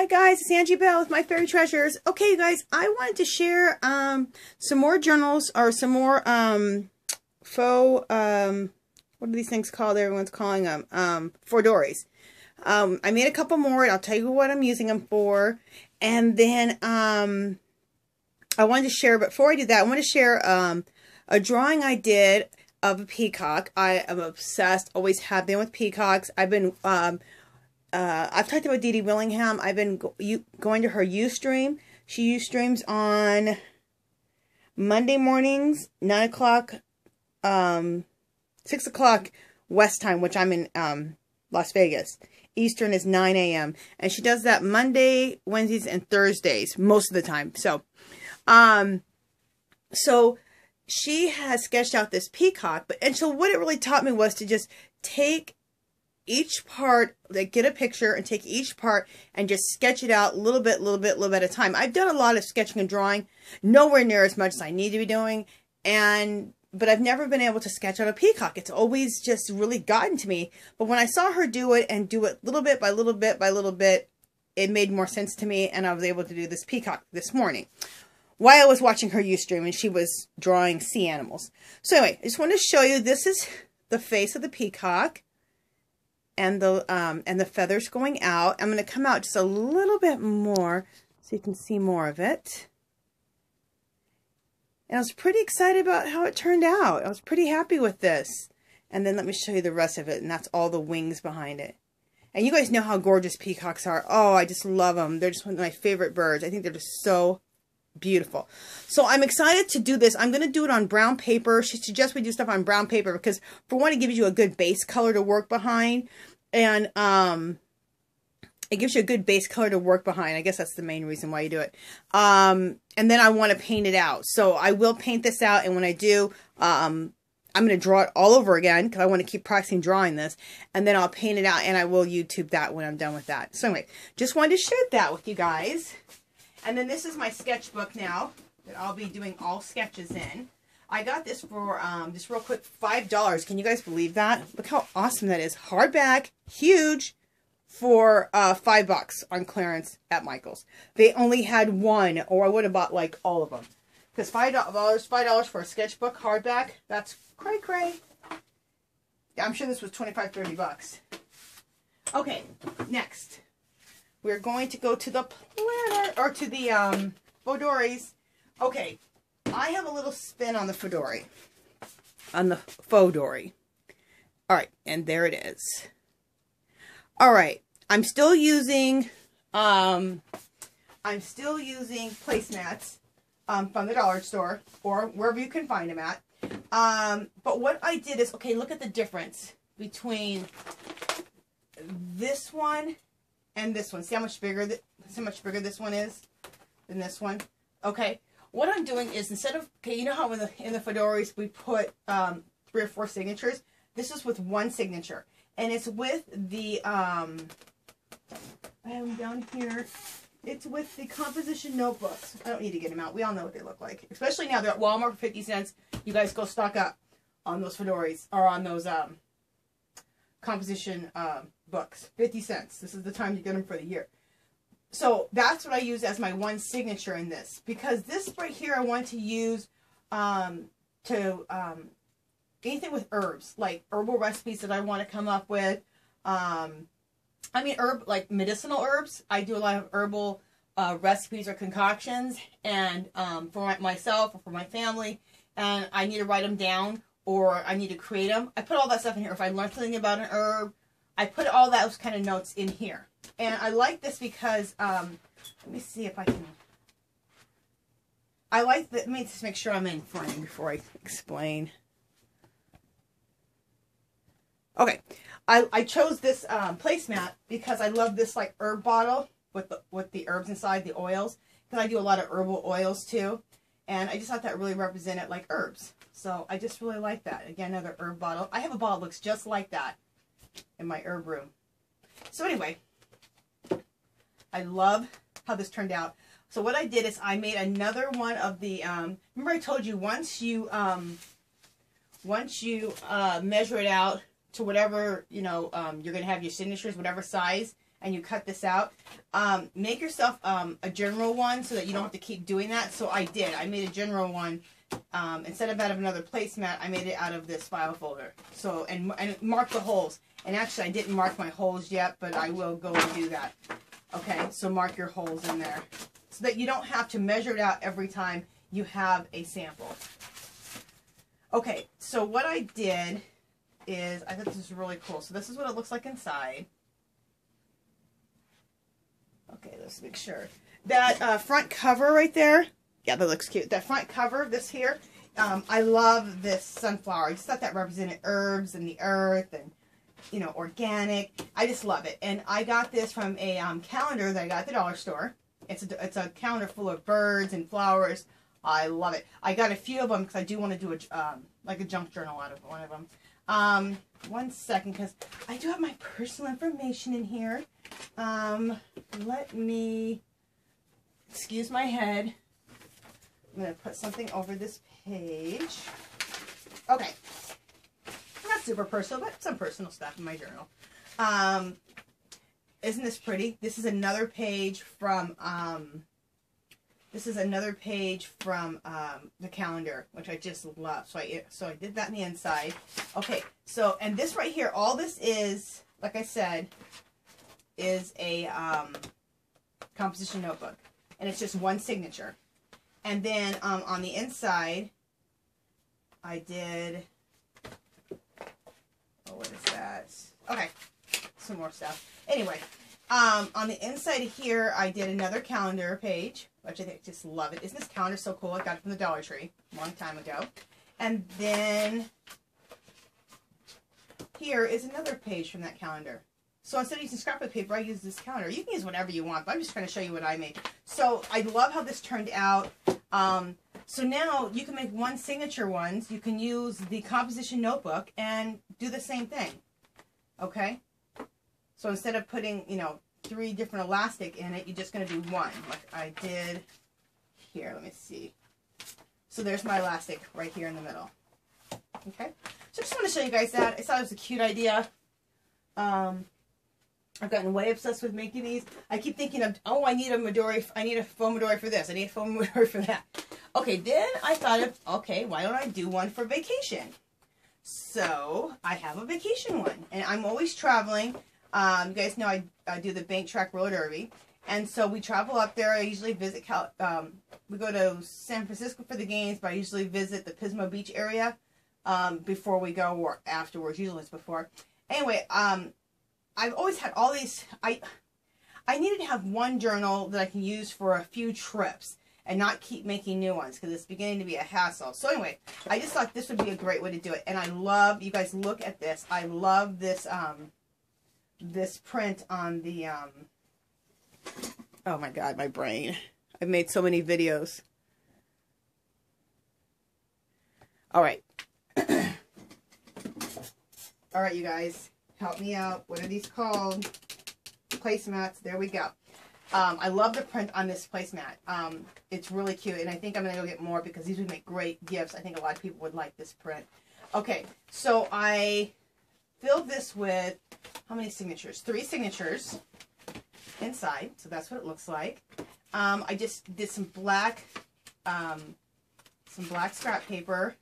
Hi guys, it's Angie Bell with My Fairy Treasures. Okay, you guys, I wanted to share some more journals or some more faux, what are these things called? Everyone's calling them for Dory's. I made a couple more and I'll tell you what I'm using them for. And then I wanted to share, but before I do that, I want to share a drawing I did of a peacock. I am obsessed, always have been with peacocks. I've talked about Dee Dee Willingham. I've been going to her Ustream. She Ustreams on Monday mornings, 9 o'clock, 6 o'clock West time, which I'm in Las Vegas. Eastern is 9 a.m. And she does that Monday, Wednesdays, and Thursdays most of the time. So she has sketched out this peacock. And so what it really taught me was to just take each part, like get a picture and take each part and just sketch it out a little bit at a time. I've done a lot of sketching and drawing, nowhere near as much as I need to be doing, but I've never been able to sketch out a peacock. It's always just really gotten to me. But when I saw her do it and do it little bit by little bit, it made more sense to me, and I was able to do this peacock this morning while I was watching her Ustream, and she was drawing sea animals. So anyway, I just want to show you, this is the face of the peacock. And the feathers going out. I'm going to come out just a little bit more so you can see more of it. And I was pretty excited about how it turned out. I was pretty happy with this. And then let me show you the rest of it. And that's all the wings behind it. And you guys know how gorgeous peacocks are. Oh, I just love them. They're just one of my favorite birds. I think they're just so beautiful. So I'm excited to do this. I'm going to do it on brown paper. She suggests we do stuff on brown paper because, for one, it gives you a good base color to work behind. And it gives you a good base color to work behind. I guess that's the main reason why you do it. And then I want to paint it out. So I will paint this out. And when I do, I'm going to draw it all over again because I want to keep practicing drawing this. And then I'll paint it out and I will YouTube that when I'm done with that. So anyway, just wanted to share that with you guys. And then this is my sketchbook now that I'll be doing all sketches in. I got this for, just real quick, $5. Can you guys believe that? Look how awesome that is. Hardback, huge, for $5 on clearance at Michael's. They only had one, or I would have bought like all of them. Because $5 for a sketchbook, hardback, that's cray-cray. Yeah, I'm sure this was $25, $30. Okay, next. We're going to go to the planner, or to the Faux Dory's. Okay, I have a little spin on the Faux Dory. On the Faux Dory. Alright, and there it is. Alright, I'm still using placemats from the dollar store, or wherever you can find them at. But what I did is, okay, look at the difference between this one and this one. See how much bigger this one is than this one? Okay. What I'm doing is, instead of, okay, you know how in the Faux Dory's we put 3 or 4 signatures? This is with 1 signature. And it's with the, I have them down here. It's with the composition notebooks. I don't need to get them out. We all know what they look like. Especially now, they're at Walmart for 50 cents. You guys go stock up on those Faux Dory's, or on those composition books. 50 cents. This is the time to get them for the year. So that's what I use as my 1 signature in this. Because this right here I want to use anything with herbs. Like herbal recipes that I want to come up with. Like medicinal herbs. I do a lot of herbal recipes or concoctions. And for myself or for my family. And I need to write them down. Or I need to create them. I put all that stuff in here. If I learn something about an herb, I put all those kind of notes in here. And I like this because, let me see if I can, let me just make sure I'm in frame before I explain. Okay, I chose this placemat because I love this like herb bottle with the herbs inside, the oils, because I do a lot of herbal oils too. And I just thought that really represented like herbs. So I just really like that. Again, another herb bottle. I have a bottle that looks just like that in my herb room. So anyway, I love how this turned out. So what I did is I made another one of the, remember I told you once you measure it out to whatever, you're going to have your signatures, whatever size, and you cut this out, make yourself a general one so that you don't have to keep doing that. So I did. I made a general one. Instead of out of another placemat, I made it out of this file folder. So, and mark the holes. And actually, I didn't mark my holes yet, but I will go and do that. Okay, so mark your holes in there so that you don't have to measure it out every time you have a sample. Okay, so what I did is, I thought this was really cool. So this is what it looks like inside. Okay, let's make sure. That front cover right there, yeah, that looks cute. That front cover, this here, I love this sunflower. I just thought that represented herbs and the earth and, you know, organic. I just love it. And I got this from a calendar that I got at the dollar store. It's a calendar full of birds and flowers. I love it. I got a few of them because I do want to do like a junk journal out of one of them. 1 second, because I do have my personal information in here. Let me, excuse my head. I'm going to put something over this page. Okay. Not super personal, but some personal stuff in my journal. Isn't this pretty? This is another page from, the calendar, which I just love. So I did that in the inside. Okay, so, and this right here, all this is, like I said, is a composition notebook. And it's just one signature. And then on the inside, I did, oh, what is that? Okay, some more stuff. Anyway, on the inside here, I did another calendar page, which I think I just love it. Isn't this calendar so cool? I got it from the Dollar Tree a long time ago. And then here is another page from that calendar. So instead of using scrapbook paper, I use this calendar. You can use whatever you want, but I'm just trying to show you what I made. So I love how this turned out. So now you can make one signature ones. You can use the composition notebook and do the same thing. Okay? So instead of putting, you know, 3 different elastic in it, you're just going to do one. Like I did here. Let me see. So there's my elastic right here in the middle. Okay? So I just want to show you guys that. I thought it was a cute idea. I've gotten way obsessed with making these. I keep thinking of, oh, I need a Midori, I need a faux Midori for this. I need a faux Midori for that. Okay, then I thought of, okay, why don't I do one for vacation? So I have a vacation one, and I'm always traveling. You guys know I do the bank track roller derby, and so we travel up there. I usually visit we go to San Francisco for the games, but I usually visit the Pismo Beach area before we go, or afterwards. Usually it's before. Anyway, I've always had all these. I needed to have one journal that I can use for a few trips and not keep making new ones because it's beginning to be a hassle. So anyway, I just thought this would be a great way to do it. And I love, you guys look at this. I love this this print on the oh my god, my brain. I've made so many videos. All right. All right, you guys. Help me out. What are these called? Placemats. There we go. I love the print on this placemat. It's really cute, and I think I'm going to go get more because these would make great gifts. I think a lot of people would like this print. Okay, so I filled this with, how many signatures? 3 signatures inside, so that's what it looks like. I just did some black scrap paper,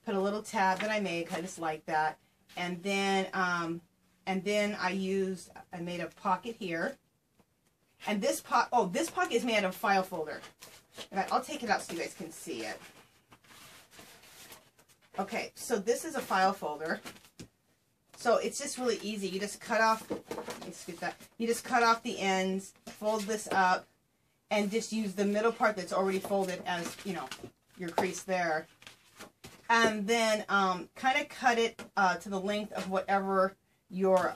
put a little tab that I made, I just like that. And then I made a pocket here. And this pocket is made out of file folder. And I'll take it out so you guys can see it. Okay, so this is a file folder. So it's just really easy. You just cut off, let me scoot that. You just cut off the ends, fold this up, and just use the middle part that's already folded as, you know, your crease there. And then kind of cut it to the length of whatever your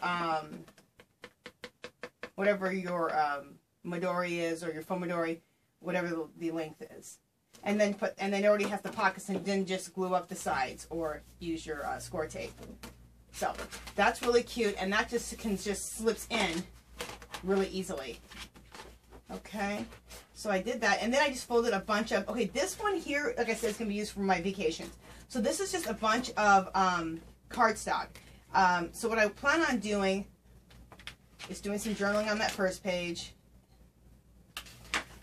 Midori is, or your faux Midori, whatever the length is. And then it already has the pockets, and then just glue up the sides or use your score tape. So that's really cute, and that just slips in really easily. Okay, so I did that, and then I just folded a bunch of, okay, this one here, like I said, is going to be used for my vacations. So this is just a bunch of cardstock. So what I plan on doing is doing some journaling on that first page.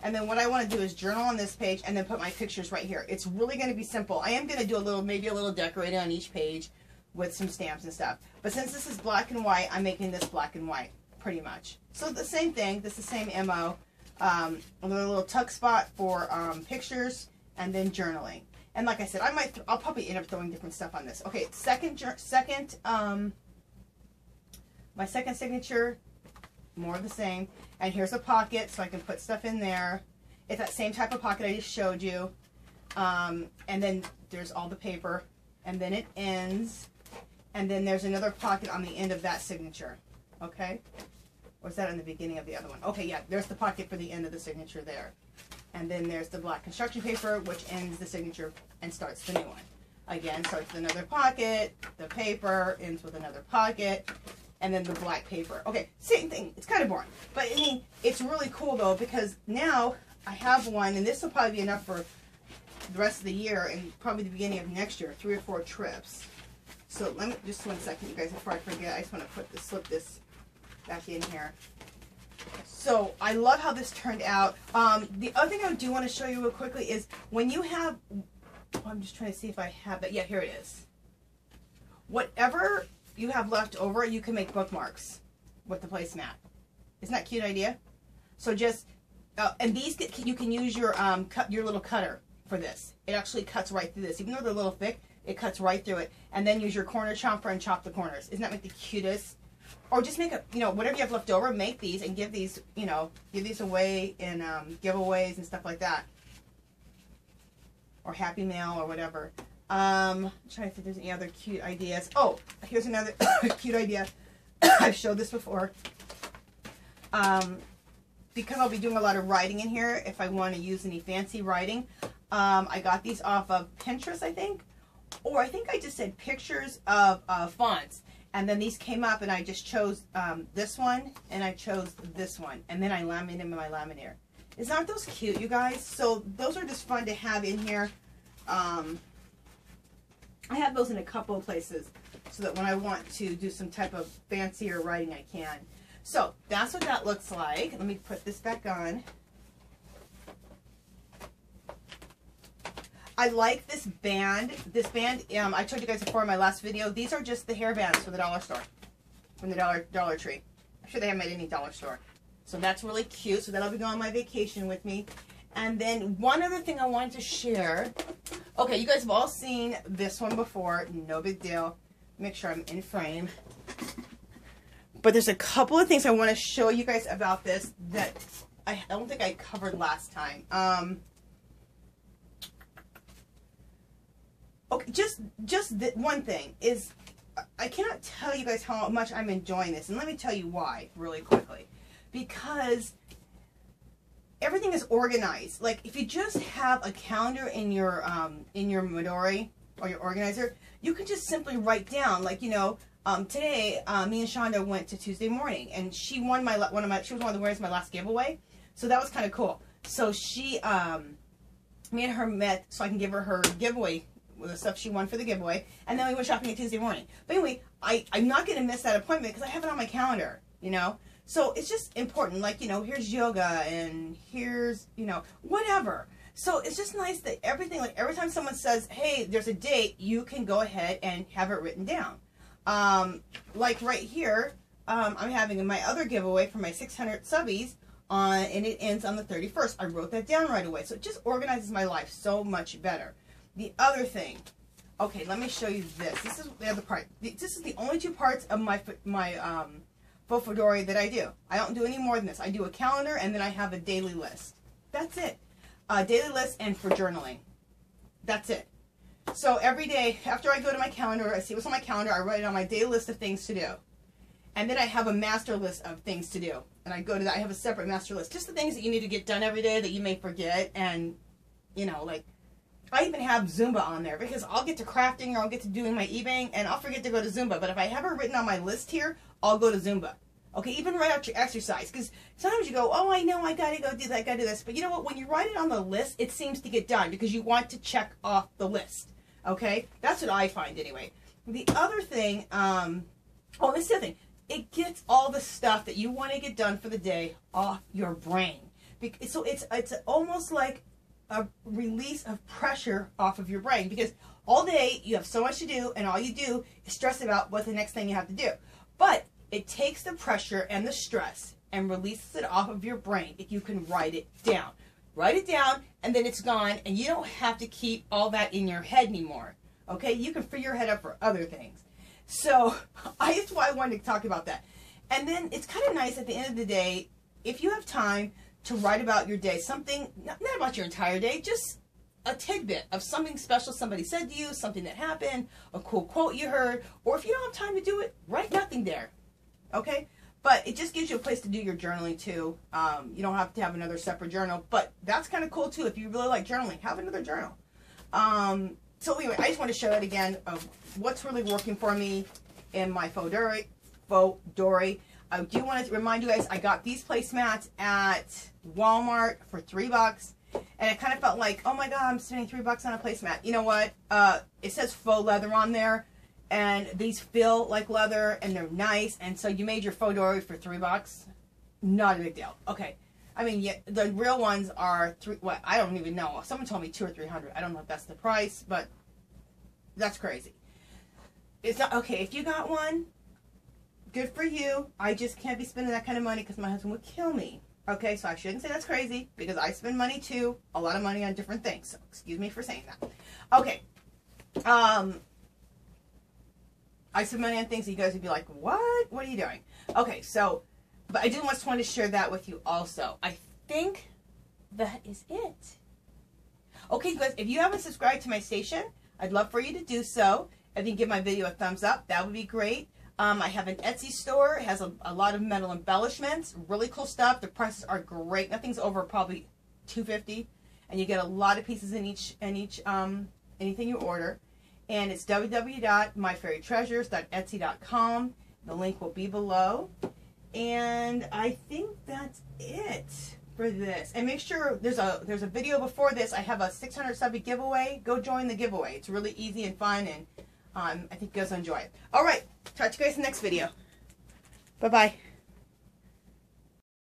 And then what I want to do is journal on this page and then put my pictures right here. It's really going to be simple. I am going to do a little, maybe a little decorating on each page with some stamps and stuff. But since this is black and white, I'm making this black and white, pretty much. So the same thing, this is the same MO. A little tuck spot for pictures and then journaling. And like I said, I'll probably end up throwing different stuff on this. Okay, my second signature, more of the same. And here's a pocket, so I can put stuff in there. It's that same type of pocket I just showed you. And then there's all the paper. And then it ends. And then there's another pocket on the end of that signature. Okay? Or is that in the beginning of the other one? Okay, yeah, there's the pocket for the end of the signature there. And then there's the black construction paper, which ends the signature and starts the new one. Again, starts with another pocket, the paper ends with another pocket, and then the black paper. Okay, same thing. It's kind of boring. But, I mean, it's really cool, though, because now I have one, and this will probably be enough for the rest of the year and probably the beginning of next year, 3 or 4 trips. So let me, just 1 second, you guys, before I forget, I just want to put this, slip this back in here. So I love how this turned out. The other thing I do want to show you real quickly is when you have, I'm just trying to see if I have that. Yeah, here it is. Whatever you have left over, you can make bookmarks with the placemat. Isn't that a cute idea? So just, and these, you can use your little cutter for this. It actually cuts right through this. Even though they're a little thick, it cuts right through it. And then use your corner chomper and chop the corners. Isn't that like the cutest? Or just make a, whatever you have left over, make these and give these, give these away in giveaways and stuff like that. Or Happy Mail or whatever. I'm trying to think if there's any other cute ideas. Oh, here's another cute idea. I've showed this before. Because I'll be doing a lot of writing in here, if I want to use any fancy writing, I got these off of Pinterest, I think. Or I think I just said pictures of fonts. And then these came up, and I just chose this one, and I chose this one. And then I laminated them in my laminator. Aren't those cute, you guys? So those are just fun to have in here. I have those in a couple of places so that when I want to do some type of fancier writing, I can. So that's what that looks like. Let me put this back on. I like this band. This band, I told you guys before in my last video, these are just the hair bands for the dollar store. From the Dollar Tree. I'm sure they haven't made any dollar store. So that's really cute. So that'll be going on my vacation with me. And then one other thing I wanted to share. Okay, you guys have all seen this one before. No big deal. Make sure I'm in frame. But there's a couple of things I want to show you guys about this that I don't think I covered last time. Okay, just one thing is, I cannot tell you guys how much I'm enjoying this, and let me tell you why really quickly. Because everything is organized. Like if you just have a calendar in your Midori or your organizer, you can just simply write down, like, today me and Shonda went to Tuesday morning, and she won she was one of the winners of my last giveaway, so that was kind of cool. So she me and her met so I can give her her giveaway with the stuff she won for the giveaway, and then we went shopping on Tuesday morning. But anyway, I'm not going to miss that appointment because I have it on my calendar, So it's just important, like, here's yoga, and here's, whatever. So it's just nice that everything, like every time someone says, hey, there's a date, you can go ahead and have it written down. Like right here, I'm having my other giveaway for my 600 subbies and it ends on the 31st. I wrote that down right away. So it just organizes my life so much better. The other thing, okay, let me show you this. This is the other part. This is the only 2 parts of my Faux Dory that I do. I don't do any more than this. I do a calendar, and then I have a daily list. That's it. Daily list and for journaling. That's it. So every day, after I go to my calendar, I see what's on my calendar, I write it on my daily list of things to do. And then I have a master list of things to do. And I go to that. I have a separate master list. Just the things that you need to get done every day that you may forget. And, like, I even have Zumba on there because I'll get to crafting or I'll get to doing my eBaying and I'll forget to go to Zumba. But if I have it written on my list here, I'll go to Zumba. Okay, even write out your exercise, because sometimes you go, oh, I know, I gotta go do that, I gotta do this. But you know what? When you write it on the list, it seems to get done because you want to check off the list. Okay, that's what I find anyway. The other thing, oh, this is the other thing. it gets all the stuff that you want to get done for the day off your brain. So it's almost like a release of pressure off of your brain, because all day you have so much to do, and all you do is stress about what the next thing you have to do. But it takes the pressure and the stress and releases it off of your brain if you can write it down. Write it down, and then it's gone, and you don't have to keep all that in your head anymore. Okay? You can free your head up for other things. So that's why I wanted to talk about that. And then it's kind of nice at the end of the day, if you have time to write about your day, something, not about your entire day, just a tidbit of something special somebody said to you, something that happened, a cool quote you heard, or if you don't have time to do it, write nothing there. Okay? But it just gives you a place to do your journaling too. You don't have to have another separate journal, but that's kind of cool too. If you really like journaling, have another journal. So anyway, I just want to show that again of what's really working for me in my Faux Dory. I do want to remind you guys, I got these placemats at Walmart for $3. And it kind of felt like, oh my God, I'm spending $3 on a placemat. You know what? It says faux leather on there. And these feel like leather, and they're nice. And so you made your Faux Dory for $3. Not a big deal. Okay. I mean, yeah, the real ones are I don't even know. Someone told me $200 or $300. I don't know if that's the price, but that's crazy. It's not okay. If you got one, good for you. I just can't be spending that kind of money because my husband would kill me. Okay, so I shouldn't say that's crazy, because I spend money too, a lot of money on different things. So excuse me for saying that. Okay. I spend money on things that you guys would be like, what? What are you doing? Okay, so, but I just want to share that with you also. I think that is it. Okay, guys, if you haven't subscribed to my station, I'd love for you to do so. If you can give my video a thumbs up, that would be great. I have an Etsy store. It has a lot of metal embellishments, really cool stuff. The prices are great. Nothing's over probably $2.50, and you get a lot of pieces in each anything you order. And it's www.myfairytreasures.etsy.com. The link will be below. And I think that's it for this. And make sure there's a video before this. I have a 600 sub giveaway. Go join the giveaway. It's really easy and fun, and I think you guys will enjoy it. All right. Talk to you guys in the next video. Bye-bye.